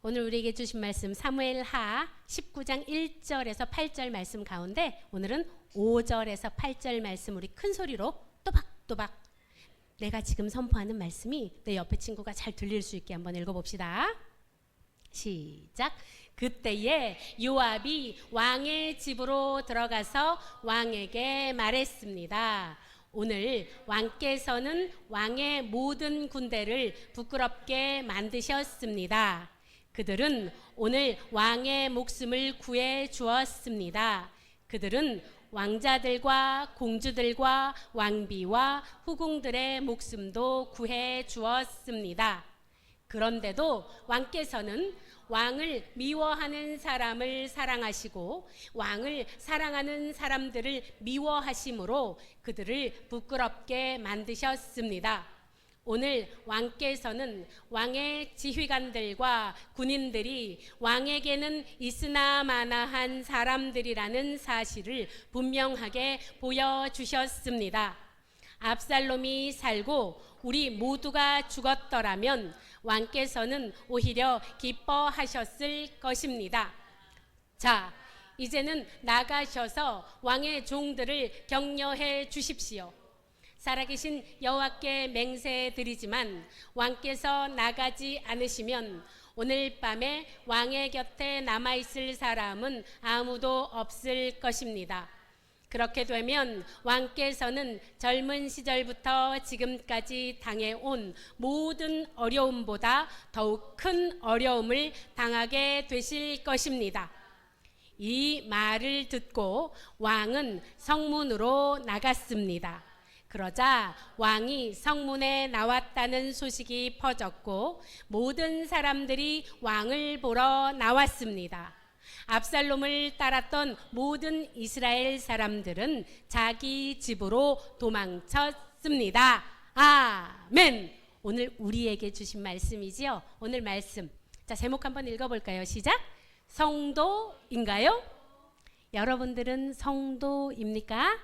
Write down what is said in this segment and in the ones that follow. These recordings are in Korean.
오늘 우리에게 주신 말씀 사무엘하 19장 1절에서 8절 말씀 가운데 오늘은 5절에서 8절 말씀 우리 큰 소리로 또박또박 내가 지금 선포하는 말씀이 내 옆에 친구가 잘 들릴 수 있게 한번 읽어봅시다. 시작. 그때에 요압이 왕의 집으로 들어가서 왕에게 말했습니다. 오늘 왕께서는 왕의 모든 군대를 부끄럽게 만드셨습니다. 그들은 오늘 왕의 목숨을 구해 주었습니다. 그들은 왕자들과 공주들과 왕비와 후궁들의 목숨도 구해 주었습니다. 그런데도 왕께서는 왕을 미워하는 사람을 사랑하시고 왕을 사랑하는 사람들을 미워하심으로 그들을 부끄럽게 만드셨습니다. 오늘 왕께서는 왕의 지휘관들과 군인들이 왕에게는 있으나 마나한 사람들이라는 사실을 분명하게 보여주셨습니다. 압살롬이 살고 우리 모두가 죽었더라면 왕께서는 오히려 기뻐하셨을 것입니다. 자, 이제는 나가셔서 왕의 종들을 격려해 주십시오. 살아계신 여호와께 맹세드리지만 왕께서 나가지 않으시면 오늘 밤에 왕의 곁에 남아있을 사람은 아무도 없을 것입니다. 그렇게 되면 왕께서는 젊은 시절부터 지금까지 당해온 모든 어려움보다 더욱 큰 어려움을 당하게 되실 것입니다. 이 말을 듣고 왕은 성문으로 나갔습니다. 그러자 왕이 성문에 나왔다는 소식이 퍼졌고 모든 사람들이 왕을 보러 나왔습니다. 압살롬을 따랐던 모든 이스라엘 사람들은 자기 집으로 도망쳤습니다. 아멘. 오늘 우리에게 주신 말씀이지요. 오늘 말씀. 자, 제목 한번 읽어볼까요? 시작. 성도인가요? 여러분들은 성도입니까?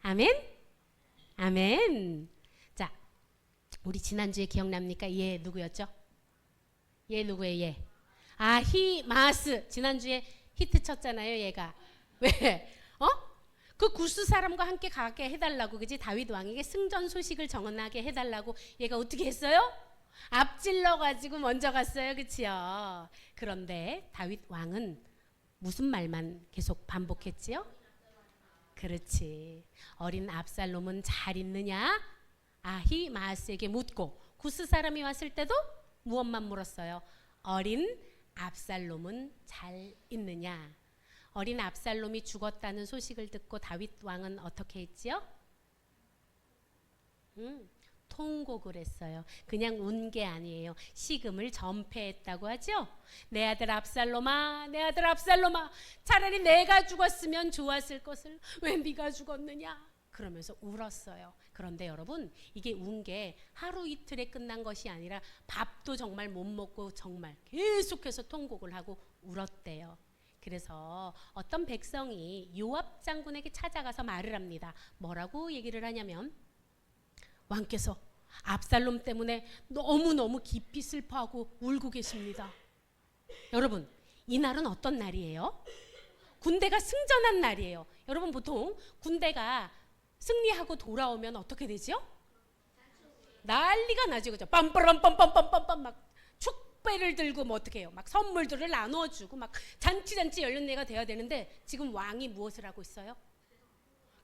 아멘. 아멘. 자, 우리 지난주에 기억납니까? 얘 누구였죠? 얘 누구예요? 얘. 아히마스. 지난주에 히트 쳤잖아요, 얘가. 왜? 그 구스 사람과 함께 가게 해달라고, 그지? 다윗 왕에게 승전 소식을 전하게 해달라고 얘가 어떻게 했어요? 앞질러가지고 먼저 갔어요, 그치요? 그런데 다윗 왕은 무슨 말만 계속 반복했지요? 그렇지. 어린 압살롬은 잘 있느냐? 아히마스에게 묻고 구스 사람이 왔을 때도 무엇만 물었어요? 어린 압살롬은 잘 있느냐? 어린 압살롬이 죽었다는 소식을 듣고 다윗 왕은 어떻게 했지요? 통곡을 했어요. 그냥 운 게 아니에요. 식음을 전폐했다고 하죠. 내 아들 압살롬아, 내 아들 압살롬아, 차라리 내가 죽었으면 좋았을 것을 왜 네가 죽었느냐? 그러면서 울었어요. 그런데 여러분, 이게 운 게 하루 이틀에 끝난 것이 아니라 밥도 정말 못 먹고 정말 계속해서 통곡을 하고 울었대요. 그래서 어떤 백성이 요압 장군에게 찾아가서 말을 합니다. 뭐라고 얘기를 하냐면, 왕께서 압살롬 때문에 너무너무 깊이 슬퍼하고 울고 계십니다. 여러분, 이 날은 어떤 날이에요? 군대가 승전한 날이에요. 여러분, 보통 군대가 승리하고 돌아오면 어떻게 되죠? 난리가 나죠. 그죠? 빰빠람빰빰빰빰빰 막 축배를 들고 뭐 어떻게 해요? 막 선물들을 나눠주고 막 잔치 연륜내가 돼야 되는데 지금 왕이 무엇을 하고 있어요?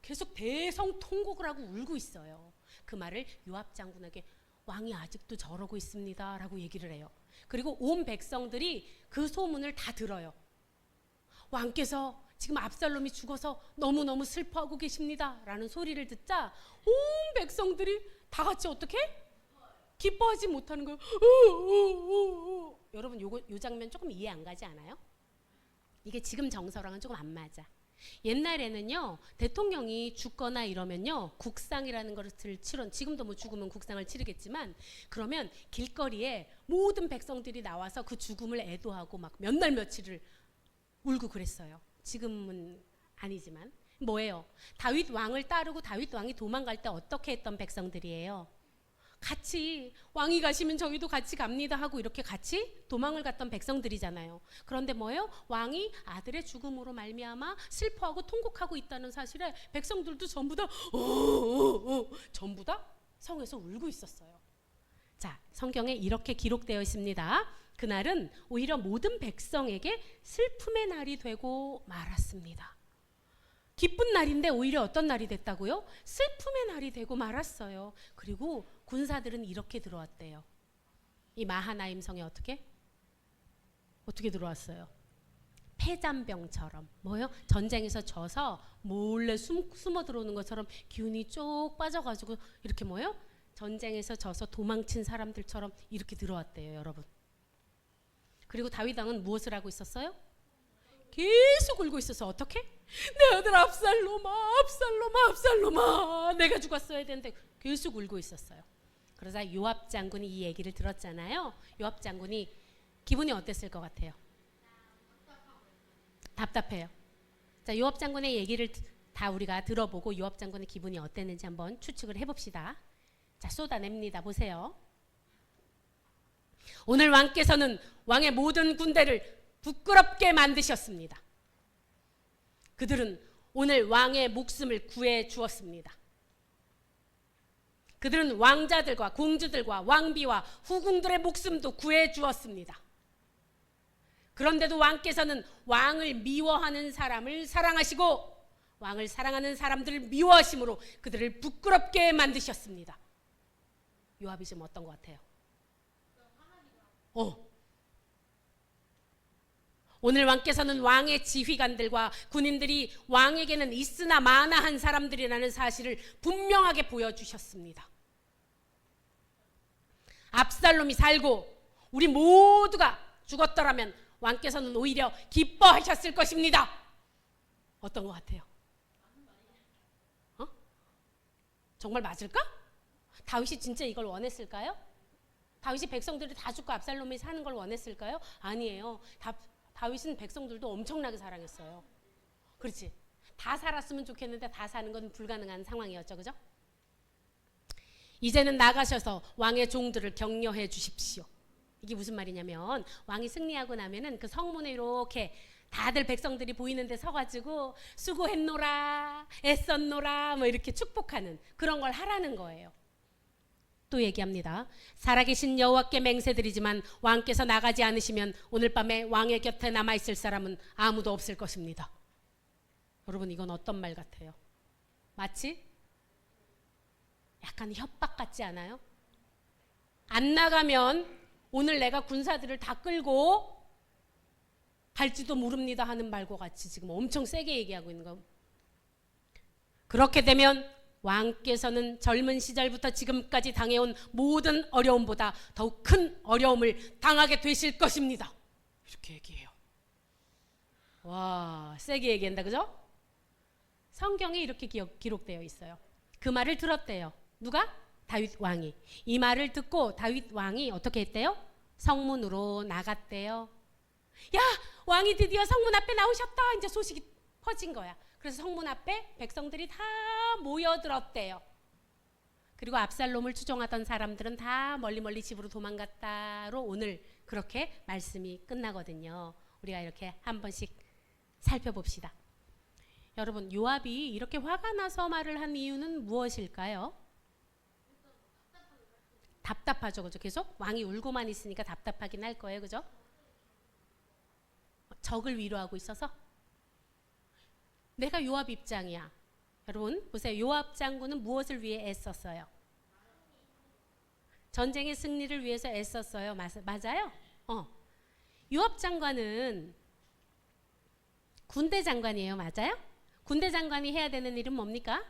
계속 대성통곡을 하고 울고 있어요. 그 말을 요압 장군에게 왕이 아직도 저러고 있습니다 라고 얘기를 해요. 그리고 온 백성들이 그 소문을 다 들어요. 왕께서 지금 압살롬이 죽어서 너무너무 슬퍼하고 계십니다 라는 소리를 듣자 온 백성들이 다 같이 어떻게? 기뻐하지 못하는 거예요. 여러분, 요 장면 조금 이해 안 가지 않아요? 이게 지금 정서랑은 조금 안 맞아. 옛날에는요, 대통령이 죽거나 이러면요, 국상이라는 것을 지금도 뭐 죽으면 국상을 치르겠지만, 그러면 길거리에 모든 백성들이 나와서 그 죽음을 애도하고 막 몇 날 며칠을 울고 그랬어요. 지금은 아니지만. 뭐예요? 다윗 왕을 따르고 다윗 왕이 도망갈 때 어떻게 했던 백성들이에요? 같이 왕이 가시면 저희도 같이 갑니다 하고 이렇게 같이 도망을 갔던 백성들이잖아요. 그런데 뭐예요? 왕이 아들의 죽음으로 말미암아 슬퍼하고 통곡하고 있다는 사실에 백성들도 전부 다 전부 다 성에서 울고 있었어요. 자, 성경에 이렇게 기록되어 있습니다. 그날은 오히려 모든 백성에게 슬픔의 날이 되고 말았습니다. 기쁜 날인데 오히려 어떤 날이 됐다고요? 슬픔의 날이 되고 말았어요. 그리고 군사들은 이렇게 들어왔대요. 이 마하나임 성에 어떻게 들어왔어요? 폐잔병처럼. 뭐요? 전쟁에서 져서 몰래 숨어 들어오는 것처럼 기운이 쭉 빠져가지고 이렇게 뭐요? 전쟁에서 져서 도망친 사람들처럼 이렇게 들어왔대요, 여러분. 그리고 다윗 왕은 무엇을 하고 있었어요? 계속 울고 있어서 어떻게? 내 아들 압살롬아 내가 죽었어야 되는데 계속 울고 있었어요. 그러자 요압 장군이 이 얘기를 들었잖아요. 요압 장군이 기분이 어땠을 것 같아요? 답답해요. 자, 요압 장군의 얘기를 다 우리가 들어보고 요압 장군의 기분이 어땠는지 한번 추측을 해봅시다. 자, 쏟아냅니다. 보세요. 오늘 왕께서는 왕의 모든 군대를 부끄럽게 만드셨습니다. 그들은 오늘 왕의 목숨을 구해 주었습니다. 그들은 왕자들과 공주들과 왕비와 후궁들의 목숨도 구해 주었습니다. 그런데도 왕께서는 왕을 미워하는 사람을 사랑하시고 왕을 사랑하는 사람들을 미워하심으로 그들을 부끄럽게 만드셨습니다. 요압이 지금 어떤 것 같아요? 오늘 왕께서는 왕의 지휘관들과 군인들이 왕에게는 있으나 마나한 사람들이라는 사실을 분명하게 보여주셨습니다. 압살롬이 살고 우리 모두가 죽었더라면 왕께서는 오히려 기뻐하셨을 것입니다. 어떤 것 같아요? 정말 맞을까? 다윗이 진짜 이걸 원했을까요? 다윗이 백성들이 다 죽고 압살롬이 사는 걸 원했을까요? 아니에요. 다윗은 백성들도 엄청나게 사랑했어요. 그렇지? 다 살았으면 좋겠는데 다 사는 건 불가능한 상황이었죠. 그죠? 이제는 나가셔서 왕의 종들을 격려해 주십시오. 이게 무슨 말이냐면 왕이 승리하고 나면은 그 성문에 이렇게 다들 백성들이 보이는데 서가지고 수고했노라, 애썼노라 뭐 이렇게 축복하는 그런 걸 하라는 거예요. 또 얘기합니다. 살아계신 여호와께 맹세드리지만 왕께서 나가지 않으시면 오늘 밤에 왕의 곁에 남아있을 사람은 아무도 없을 것입니다. 여러분, 이건 어떤 말 같아요? 마치 약간 협박 같지 않아요? 안 나가면 오늘 내가 군사들을 다 끌고 갈지도 모릅니다 하는 말과 같이 지금 엄청 세게 얘기하고 있는 거. 그렇게 되면 왕께서는 젊은 시절부터 지금까지 당해온 모든 어려움보다 더욱 큰 어려움을 당하게 되실 것입니다. 이렇게 얘기해요. 와, 세게 얘기한다, 그죠? 성경에 이렇게 기록되어 있어요. 그 말을 들었대요. 누가? 다윗 왕이. 이 말을 듣고 다윗 왕이 어떻게 했대요? 성문으로 나갔대요. 야, 왕이 드디어 성문 앞에 나오셨다. 이제 소식이 퍼진 거야. 그래서 성문 앞에 백성들이 다 모여들었대요. 그리고 압살롬을 추종하던 사람들은 다 멀리 집으로 도망갔다로 오늘 그렇게 말씀이 끝나거든요. 우리가 이렇게 한 번씩 살펴봅시다. 여러분, 요압이 이렇게 화가 나서 말을 한 이유는 무엇일까요? 답답하죠, 그죠? 계속 왕이 울고만 있으니까 답답하긴 할 거예요, 그죠? 적을 위로하고 있어서. 내가 요압 입장이야. 여러분 보세요. 요압 장군은 무엇을 위해 애썼어요? 전쟁의 승리를 위해서 애썼어요. 맞아요? 요압 장관은 군대 장관이에요. 맞아요? 군대 장관이 해야 되는 일은 뭡니까?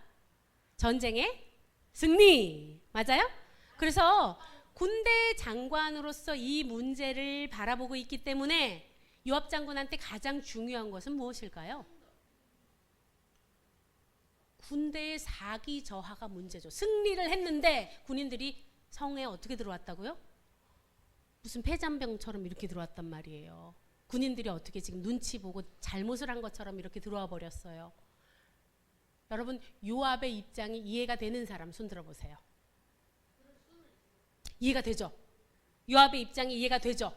전쟁의 승리. 맞아요? 그래서 군대 장관으로서 이 문제를 바라보고 있기 때문에 요압 장군한테 가장 중요한 것은 무엇일까요? 군대의 사기 저하가 문제죠. 승리를 했는데 군인들이 성에 어떻게 들어왔다고요? 무슨 폐잔병처럼 이렇게 들어왔단 말이에요. 군인들이 어떻게 지금 눈치 보고 잘못을 한 것처럼 이렇게 들어와 버렸어요. 여러분, 요압의 입장이 이해가 되는 사람 손 들어보세요. 이해가 되죠? 요압의 입장이 이해가 되죠?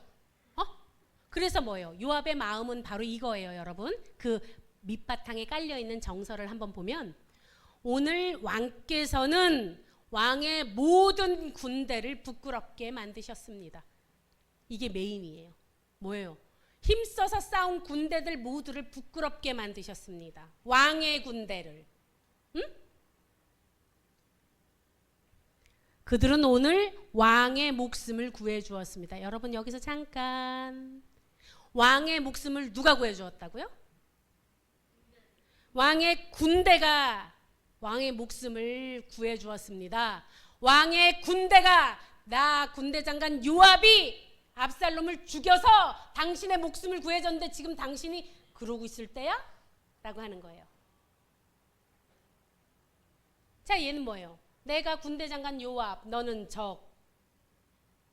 그래서 뭐예요? 요압의 마음은 바로 이거예요, 여러분. 그 밑바탕에 깔려있는 정서를 한번 보면 오늘 왕께서는 왕의 모든 군대를 부끄럽게 만드셨습니다. 이게 메인이에요. 뭐예요? 힘써서 싸운 군대들 모두를 부끄럽게 만드셨습니다. 왕의 군대를. 응? 그들은 오늘 왕의 목숨을 구해 주었습니다. 여러분 여기서 잠깐, 왕의 목숨을 누가 구해 주었다고요? 왕의 군대가 왕의 목숨을 구해 주었습니다. 왕의 군대가, 나 군대 장관 요압이 압살롬을 죽여서 당신의 목숨을 구해줬는데 지금 당신이 그러고 있을 때야? 라고 하는 거예요. 자, 얘는 뭐예요? 내가 군대 장관 요압, 너는 적.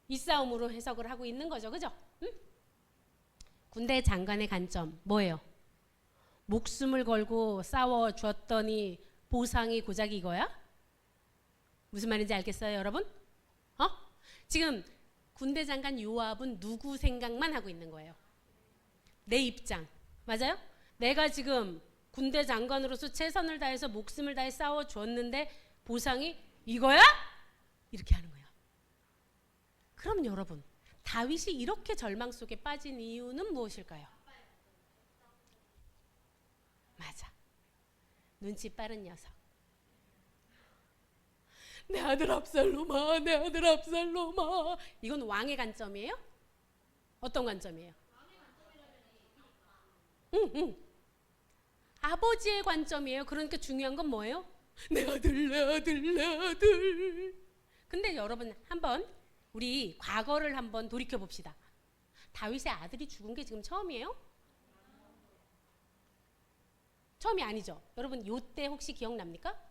이 싸움으로 해석을 하고 있는 거죠. 그죠? 응? 군대 장관의 관점 뭐예요? 목숨을 걸고 싸워줬더니 보상이 고작 이거야? 무슨 말인지 알겠어요, 여러분? 지금 군대 장관 요압은 누구 생각만 하고 있는 거예요? 내 입장. 맞아요? 내가 지금 군대 장관으로서 최선을 다해서 목숨을 다해 싸워줬는데 보상이 이거야? 이렇게 하는 거예요. 그럼 여러분, 다윗이 이렇게 절망 속에 빠진 이유는 무엇일까요? 맞아. 눈치 빠른 녀석. 내 아들 압살롬아, 내 아들 압살롬아. 이건 왕의 관점이에요? 어떤 관점이에요? 응. 아버지의 관점이에요. 그러니까 중요한 건 뭐예요? 내 아들, 내 아들, 내 아들. 근데 여러분 한번 우리 과거를 한번 돌이켜 봅시다. 다윗의 아들이 죽은 게 지금 처음이에요? 처음이 아니죠. 여러분 요때 혹시 기억납니까?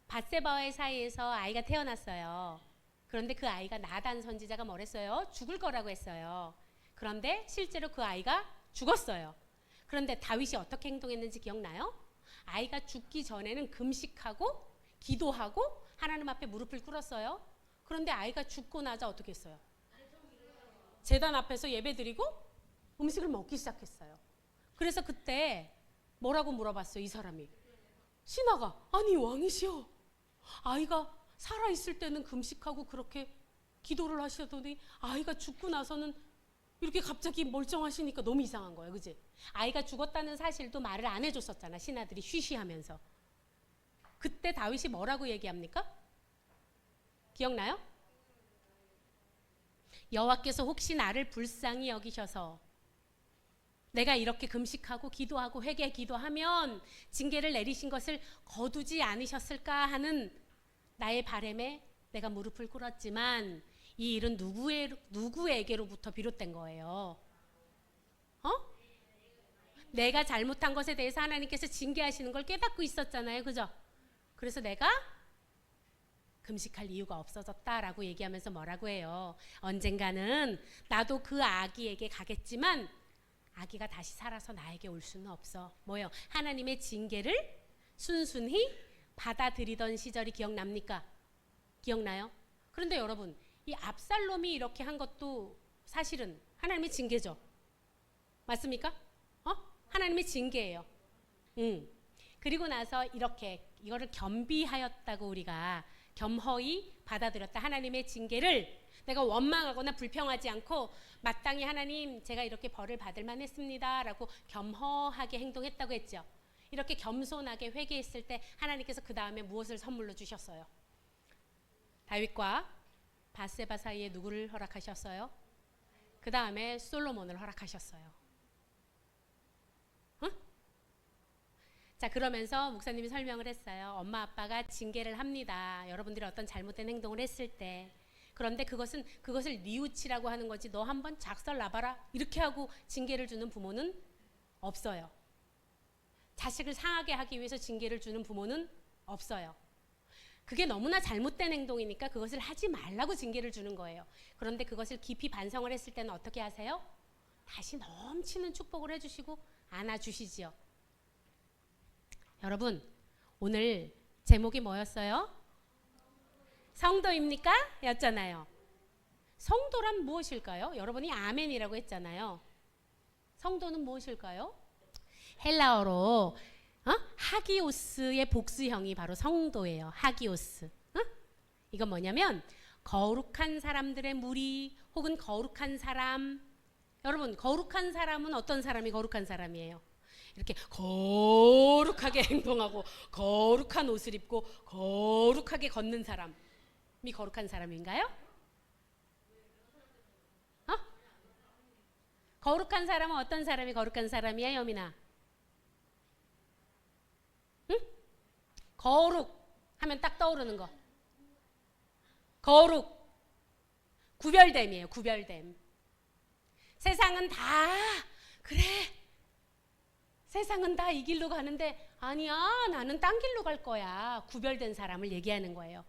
밧세바와의 사이에서 아이가 태어났어요. 그런데 그 아이가 나단 선지자가 뭐랬어요? 죽을 거라고 했어요. 그런데 실제로 그 아이가 죽었어요. 그런데 다윗이 어떻게 행동했는지 기억나요? 아이가 죽기 전에는 금식하고 기도하고 하나님 앞에 무릎을 꿇었어요. 그런데 아이가 죽고 나자 어떻게 했어요? 제단 앞에서 예배드리고 음식을 먹기 시작했어요. 그래서 그때 뭐라고 물어봤어요, 이 사람이? 신하가, 아니 왕이시여, 아이가 살아있을 때는 금식하고 그렇게 기도를 하시더니 아이가 죽고 나서는 이렇게 갑자기 멀쩡하시니까 너무 이상한 거예요. 그지? 아이가 죽었다는 사실도 말을 안 해줬었잖아, 신하들이 쉬쉬하면서. 그때 다윗이 뭐라고 얘기합니까? 기억나요? 여호와께서 혹시 나를 불쌍히 여기셔서 내가 이렇게 금식하고 기도하고 회개 기도하면 징계를 내리신 것을 거두지 않으셨을까 하는 나의 바람에 내가 무릎을 꿇었지만 이 일은 누구에게로부터 비롯된 거예요? 내가 잘못한 것에 대해서 하나님께서 징계하시는 걸 깨닫고 있었잖아요. 그죠? 그래서 내가 금식할 이유가 없어졌다라고 얘기하면서 뭐라고 해요? 언젠가는 나도 그 아기에게 가겠지만 아기가 다시 살아서 나에게 올 수는 없어. 뭐요? 하나님의 징계를 순순히 받아들이던 시절이 기억납니까? 기억나요? 그런데 여러분, 이 압살롬이 이렇게 한 것도 사실은 하나님의 징계죠. 맞습니까? 하나님의 징계예요. 그리고 나서 이렇게 이거를 겸비하였다고 우리가 겸허히 받아들였다. 하나님의 징계를 내가 원망하거나 불평하지 않고 마땅히 하나님 제가 이렇게 벌을 받을 만했습니다 라고 겸허하게 행동했다고 했죠. 이렇게 겸손하게 회개했을 때 하나님께서 그 다음에 무엇을 선물로 주셨어요? 다윗과 밧세바 사이에 누구를 허락하셨어요? 그 다음에 솔로몬을 허락하셨어요. 자, 그러면서 목사님이 설명을 했어요. 엄마 아빠가 징계를 합니다. 여러분들이 어떤 잘못된 행동을 했을 때. 그런데 그것을 뉘우치라고 하는 거지 너 한번 작살 나봐라 이렇게 하고 징계를 주는 부모는 없어요. 자식을 상하게 하기 위해서 징계를 주는 부모는 없어요. 그게 너무나 잘못된 행동이니까 그것을 하지 말라고 징계를 주는 거예요. 그런데 그것을 깊이 반성을 했을 때는 어떻게 하세요? 다시 넘치는 축복을 해주시고 안아주시지요. 여러분, 오늘 제목이 뭐였어요? 성도입니까? 였잖아요. 성도란 무엇일까요? 여러분이 아멘이라고 했잖아요. 성도는 무엇일까요? 헬라어로 하기오스의 복수형이 바로 성도예요. 하기오스. 이건 뭐냐면 거룩한 사람들의 무리 혹은 거룩한 사람. 여러분, 거룩한 사람은 어떤 사람이 거룩한 사람이에요? 이렇게 거룩하게 행동하고 거룩한 옷을 입고 거룩하게 걷는 사람이 거룩한 사람인가요? 거룩한 사람은 어떤 사람이 거룩한 사람이야, 여민아? 응? 거룩 하면 딱 떠오르는 거. 거룩. 구별됨이에요. 구별됨. 세상은 다 그래. 세상은 다 이 길로 가는데 아니야, 나는 딴 길로 갈 거야. 구별된 사람을 얘기하는 거예요.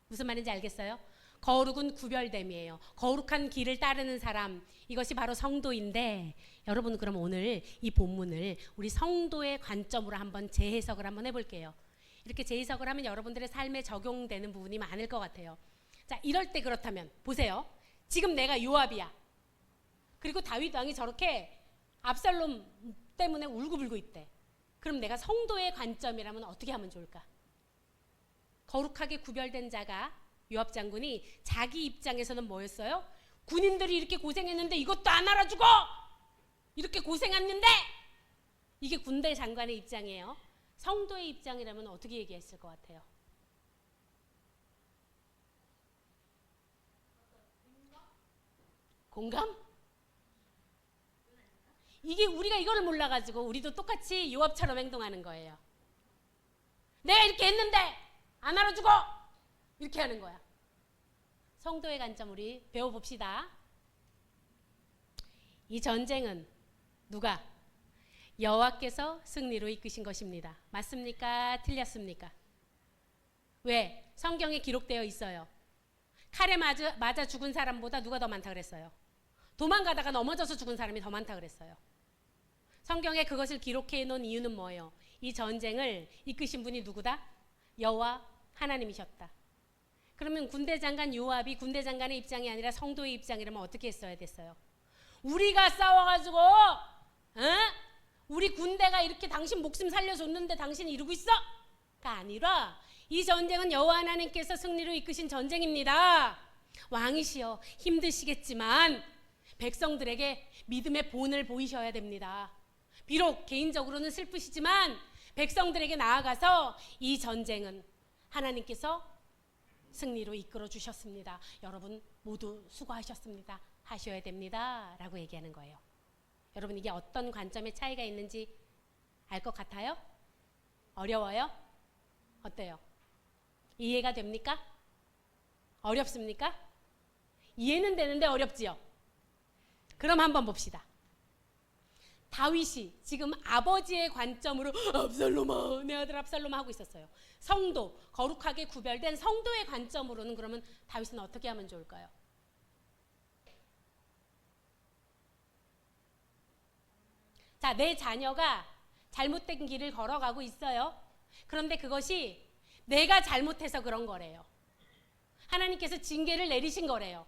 무슨 말인지 알겠어요? 거룩은 구별됨이에요. 거룩한 길을 따르는 사람, 이것이 바로 성도인데, 여러분 그럼 오늘 이 본문을 우리 성도의 관점으로 한번 재해석을 한번 해볼게요. 이렇게 재해석을 하면 여러분들의 삶에 적용되는 부분이 많을 것 같아요. 자, 이럴 때 그렇다면 보세요. 지금 내가 요압이야. 그리고 다윗 왕이 저렇게 압살롬 때문에 울고불고 있대. 그럼 내가 성도의 관점이라면 어떻게 하면 좋을까? 거룩하게 구별된 자가, 요압 장군이 자기 입장에서는 뭐였어요? 군인들이 이렇게 고생했는데 이것도 안 알아주고 이렇게 고생했는데, 이게 군대 장관의 입장이에요. 성도의 입장이라면 어떻게 얘기했을 것 같아요? 공감? 이게 우리가 이거를 몰라가지고 우리도 똑같이 요압처럼 행동하는 거예요. 내가 이렇게 했는데 안 알아주고 이렇게 하는 거야. 성도의 관점 우리 배워봅시다. 이 전쟁은 누가? 여호와께서 승리로 이끄신 것입니다. 맞습니까? 틀렸습니까? 왜? 성경에 기록되어 있어요. 칼에 맞아 죽은 사람보다 누가 더 많다 그랬어요? 도망가다가 넘어져서 죽은 사람이 더 많다 그랬어요. 성경에 그것을 기록해 놓은 이유는 뭐예요? 이 전쟁을 이끄신 분이 누구다? 여호와 하나님이셨다. 그러면 군대 장관 요압이 군대 장관의 입장이 아니라 성도의 입장이라면 어떻게 했어야 됐어요? 우리가 싸워가지고 우리 군대가 이렇게 당신 목숨 살려줬는데 당신이 이러고 있어? 가 아니라 이 전쟁은 여호와 하나님께서 승리로 이끄신 전쟁입니다. 왕이시여 힘드시겠지만 백성들에게 믿음의 본을 보이셔야 됩니다. 비록 개인적으로는 슬프시지만 백성들에게 나아가서 이 전쟁은 하나님께서 승리로 이끌어 주셨습니다. 여러분 모두 수고하셨습니다. 하셔야 됩니다. 라고 얘기하는 거예요. 여러분 이게 어떤 관점의 차이가 있는지 알 것 같아요? 어려워요? 어때요? 이해가 됩니까? 어렵습니까? 이해는 되는데 어렵지요? 그럼 한번 봅시다. 다윗이 지금 아버지의 관점으로 압살롬아, 내 아들 압살롬아 하고 있었어요. 성도, 거룩하게 구별된 성도의 관점으로는 그러면 다윗은 어떻게 하면 좋을까요? 자, 내 자녀가 잘못된 길을 걸어가고 있어요. 그런데 그것이 내가 잘못해서 그런 거래요. 하나님께서 징계를 내리신 거래요.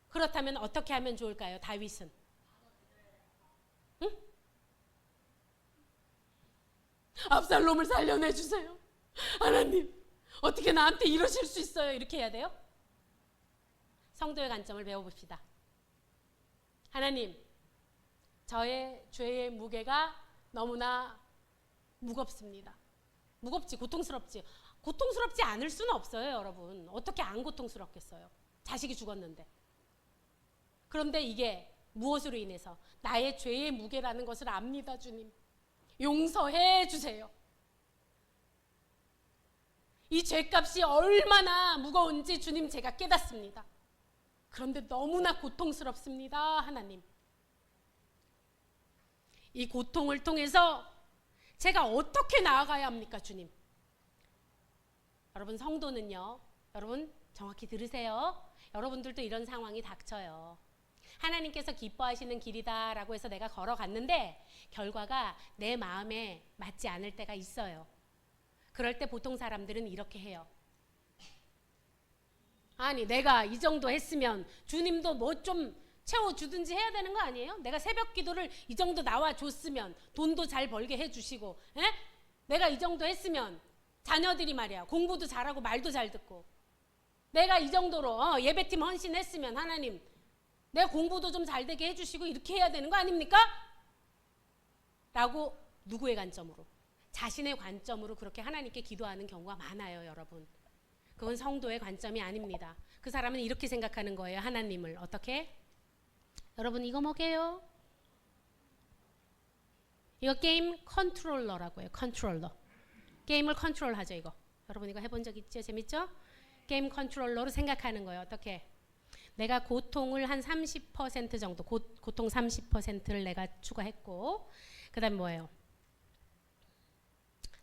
그렇다면 어떻게 하면 좋을까요? 다윗은? 응? 압살롬을 살려내 주세요. 하나님, 어떻게 나한테 이러실 수 있어요? 이렇게 해야 돼요? 성도의 관점을 배워봅시다. 하나님, 저의 죄의 무게가 너무나 무겁습니다. 무겁지, 고통스럽지. 고통스럽지 않을 수는 없어요, 여러분. 어떻게 안 고통스럽겠어요? 자식이 죽었는데. 그런데 이게 무엇으로 인해서? 나의 죄의 무게라는 것을 압니다, 주님. 용서해 주세요. 이 죄값이 얼마나 무거운지 주님 제가 깨닫습니다. 그런데 너무나 고통스럽습니다, 하나님. 이 고통을 통해서 제가 어떻게 나아가야 합니까, 주님? 여러분 성도는요, 여러분 정확히 들으세요. 여러분들도 이런 상황이 닥쳐요. 하나님께서 기뻐하시는 길이다라고 해서 내가 걸어갔는데 결과가 내 마음에 맞지 않을 때가 있어요. 그럴 때 보통 사람들은 이렇게 해요. 아니 내가 이 정도 했으면 주님도 뭐 좀 채워주든지 해야 되는 거 아니에요? 내가 새벽 기도를 이 정도 나와줬으면 돈도 잘 벌게 해주시고, 에? 내가 이 정도 했으면 자녀들이 말이야 공부도 잘하고 말도 잘 듣고, 내가 이 정도로 예배팀 헌신했으면 하나님 내 공부도 좀 잘 되게 해주시고 이렇게 해야 되는 거 아닙니까? 라고 누구의 관점으로? 자신의 관점으로 그렇게 하나님께 기도하는 경우가 많아요, 여러분. 그건 성도의 관점이 아닙니다. 그 사람은 이렇게 생각하는 거예요, 하나님을. 어떻게? 여러분 이거 뭐게요? 이거 게임 컨트롤러라고 해요. 컨트롤러. 게임을 컨트롤하죠, 이거. 여러분 이거 해본 적 있죠? 재밌죠? 게임 컨트롤러로 생각하는 거예요. 어떻게? 내가 고통을 한 30% 정도, 고통 30%를 내가 추가했고, 그 다음 뭐예요?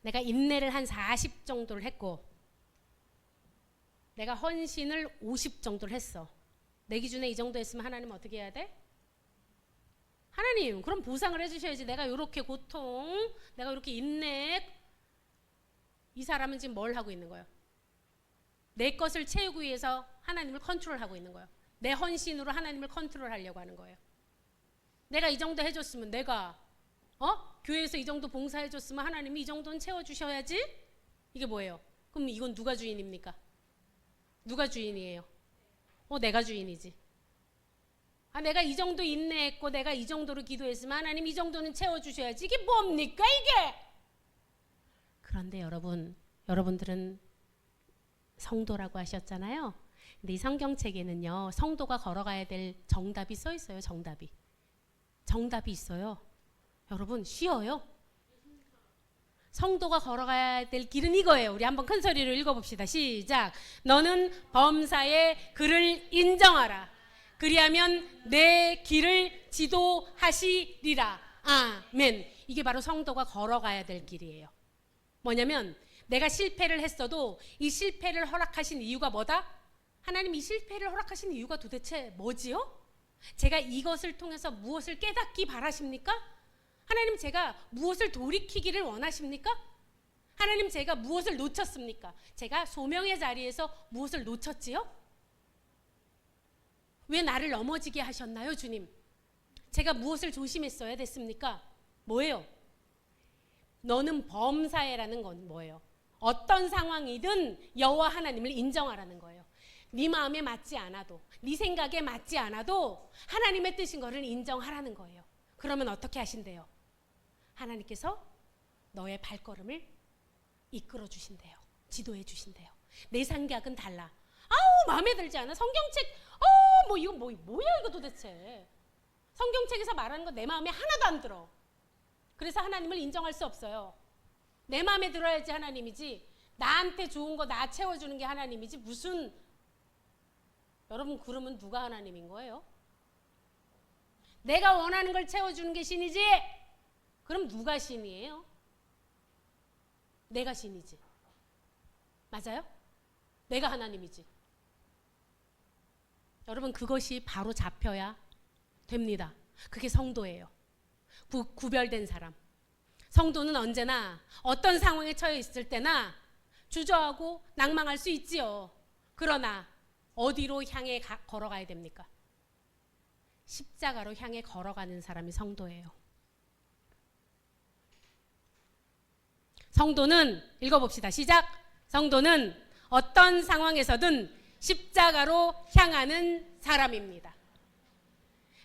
내가 인내를 한 40 정도를 했고, 내가 헌신을 50 정도를 했어. 내 기준에 이 정도 했으면 하나님 어떻게 해야 돼? 하나님 그럼 보상을 해주셔야지. 내가 이렇게 고통, 내가 이렇게 인내. 이 사람은 지금 뭘 하고 있는 거예요? 내 것을 채우기 위해서 하나님을 컨트롤하고 있는 거예요. 내 헌신으로 하나님을 컨트롤하려고 하는 거예요. 내가 이 정도 해줬으면, 내가 교회에서 이 정도 봉사해줬으면 하나님이 이 정도는 채워주셔야지. 이게 뭐예요? 그럼 이건 누가 주인입니까? 누가 주인이에요? 내가 주인이지. 내가 이 정도 인내했고 내가 이 정도로 기도했으면 하나님 이 정도는 채워주셔야지. 이게 뭡니까 이게? 그런데 여러분들은 성도라고 하셨잖아요. 근데 이 성경책에는요, 성도가 걸어가야 될 정답이 써 있어요. 정답이 있어요. 여러분 쉬워요. 성도가 걸어가야 될 길은 이거예요. 우리 한번 큰 소리로 읽어봅시다. 시작. 너는 범사의 그를 인정하라. 그리하면 내 길을 지도하시리라. 아멘. 이게 바로 성도가 걸어가야 될 길이에요. 뭐냐면 내가 실패를 했어도 이 실패를 허락하신 이유가 뭐다? 하나님 이 실패를 허락하신 이유가 도대체 뭐지요? 제가 이것을 통해서 무엇을 깨닫기 바라십니까? 하나님 제가 무엇을 돌이키기를 원하십니까? 하나님 제가 무엇을 놓쳤습니까? 제가 소명의 자리에서 무엇을 놓쳤지요? 왜 나를 넘어지게 하셨나요, 주님? 제가 무엇을 조심했어야 됐습니까? 뭐예요? 너는 범사에라는 건 뭐예요? 어떤 상황이든 여호와 하나님을 인정하라는 거예요. 네 마음에 맞지 않아도, 네 생각에 맞지 않아도 하나님의 뜻인 거를 인정하라는 거예요. 그러면 어떻게 하신대요? 하나님께서 너의 발걸음을 이끌어 주신대요. 지도해 주신대요. 내 생각은 달라. 마음에 들지 않아? 성경책 이거 뭐야 이거 도대체. 성경책에서 말하는 거 내 마음에 하나도 안 들어. 그래서 하나님을 인정할 수 없어요. 내 마음에 들어야지 하나님이지, 나한테 좋은 거 나 채워주는 게 하나님이지. 무슨, 여러분 그러면 누가 하나님인 거예요? 내가 원하는 걸 채워주는 게 신이지? 그럼 누가 신이에요? 내가 신이지. 맞아요? 내가 하나님이지. 여러분 그것이 바로 잡혀야 됩니다. 그게 성도예요. 구별된 사람. 성도는 언제나 어떤 상황에 처해 있을 때나 주저하고 낭망할 수 있지요. 그러나 어디로 향해 걸어가야 됩니까? 십자가로 향해 걸어가는 사람이 성도예요. 성도는, 읽어봅시다. 시작. 성도는 어떤 상황에서든 십자가로 향하는 사람입니다.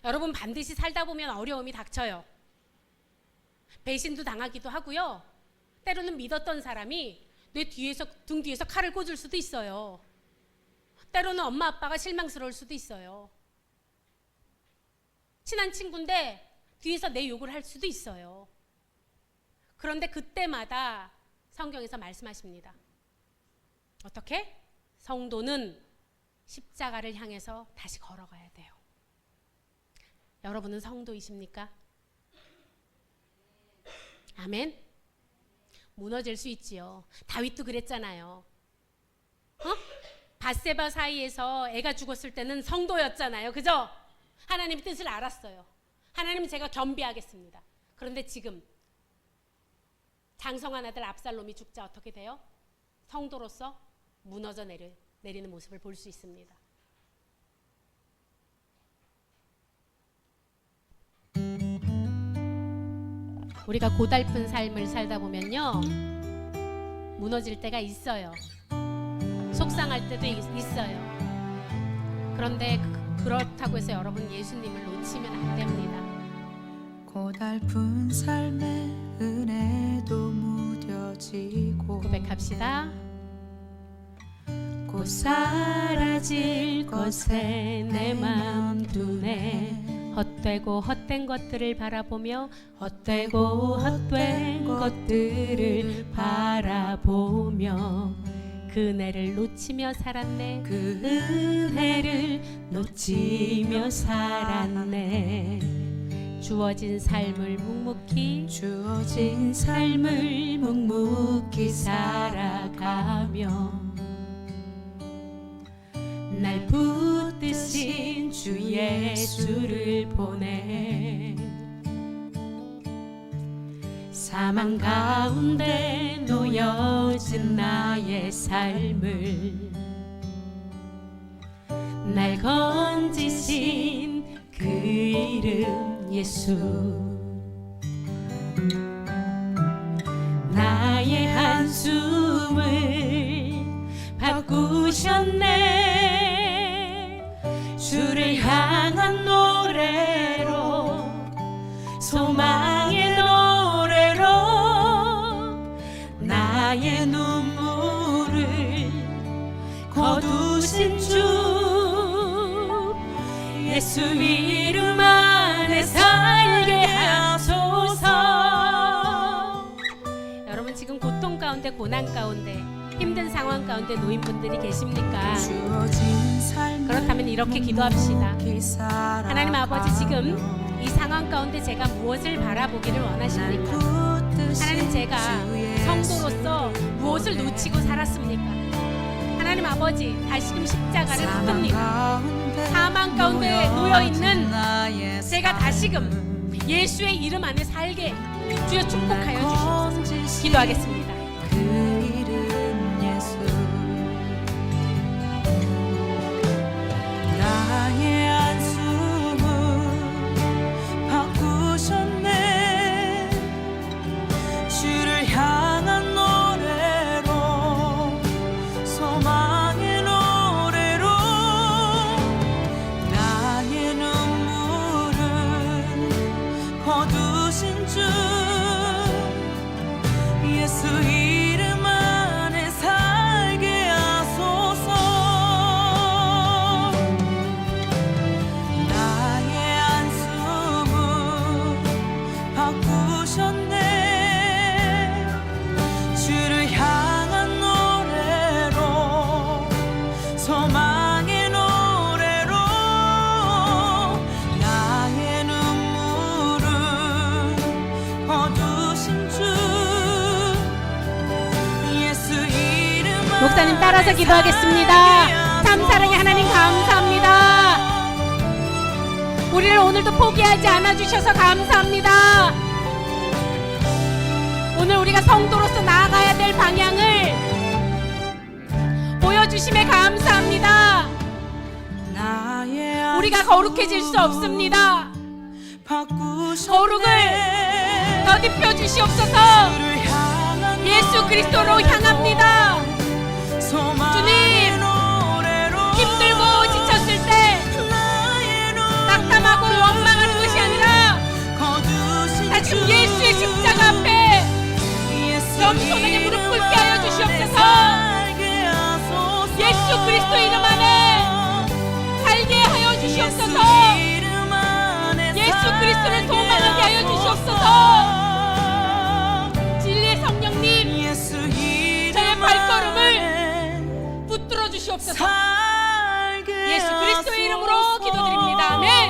여러분 반드시 살다 보면 어려움이 닥쳐요. 배신도 당하기도 하고요. 때로는 믿었던 사람이 내 뒤에서, 등 뒤에서 칼을 꽂을 수도 있어요. 때로는 엄마 아빠가 실망스러울 수도 있어요. 친한 친구인데 뒤에서 내 욕을 할 수도 있어요. 그런데 그때마다 성경에서 말씀하십니다. 어떻게? 성도는 십자가를 향해서 다시 걸어가야 돼요. 여러분은 성도이십니까? 아멘. 무너질 수 있지요. 다윗도 그랬잖아요. 밧세바 사이에서 애가 죽었을 때는 성도였잖아요. 그죠? 하나님의 뜻을 알았어요. 하나님 제가 겸비하겠습니다. 그런데 지금 장성한 아들 압살롬이 죽자 어떻게 돼요? 성도로서 무너져 내리는 모습을 볼 수 있습니다. 우리가 고달픈 삶을 살다 보면요, 무너질 때가 있어요. 속상할 때도 있어요. 그런데 그렇다고 해서 여러분 예수님을 놓치면 안 됩니다. 고달픈 삶의 은혜도 무뎌지고 고백합시다. 곧 사라질 것에 내 맘 두네. 헛되고 헛된 것들을 바라보며 헛되고 헛된 것들을 바라보며 그 은혜를 놓치며 살았네. 그 은혜를 놓치며 살았네. 주어진 삶을 묵묵히 살아가며 날 붙드신 주 예수를 보내. 사망 가운데 놓여진 나의 삶을 날 건지신 그 이름 예수. 나의 한숨을 바꾸셨네. 주를 향한 노래로, 소망의 노래로 나의 눈물을 거두신 주 예수 이름 안에 살게 하소서. 여러분 지금 고통 가운데, 고난 가운데, 힘든 상황 가운데 놓인 분들이 계십니까? 그렇다면 이렇게 기도합시다. 하나님 아버지, 지금 이 상황 가운데 제가 무엇을 바라보기를 원하십니까? 하나님, 제가 성도로서 무엇을 놓치고 살았습니까? 하나님 아버지, 다시금 십자가를 붙듭니다. 사망 가운데 놓여있는 제가 다시금 예수의 이름 안에 살게 주여 축복하여 주시옵소서. 기도하겠습니다. 나의 한숨을 바꾸셨네. 주를 향한 노래로, 소망의 노래로 나의 눈물을 거두신 주 예수 이름 안에 살게 하소서. 나의 한숨을 바꾸셨네. 주를 향한 노래로, 소망의 노래로 나의 눈물을 거두신 주 예수 이름 안에 목사님 따라서 기도하겠습니다. 참 사랑의 하나님, 감사합니다. 우리를 오늘도 포기하지 않아 주셔서 감사합니다. 오늘 우리가 성도로서 나아가야 될 방향을 보여주심에 감사합니다. 우리가 거룩해질 수 없습니다. 거룩을 더딥혀 주시옵소서. 예수 그리스도로 향합니다. 주님, 힘들고 지쳤을 때 낙담하고 원망하는 것이 아니라 다시 예수의 십자가 앞에 겸손하게 무릎 꿇게 하여 주시옵소서. 예수 그리스도 이름 안에 살게 하여 주시옵소서. 예수 그리스도를 소망하게 하여 주시옵소서. 진리의 성령님, 저의 발걸음을 붙들어 주시옵소서. 예수 그리스도의 이름으로 기도드립니다. 아멘.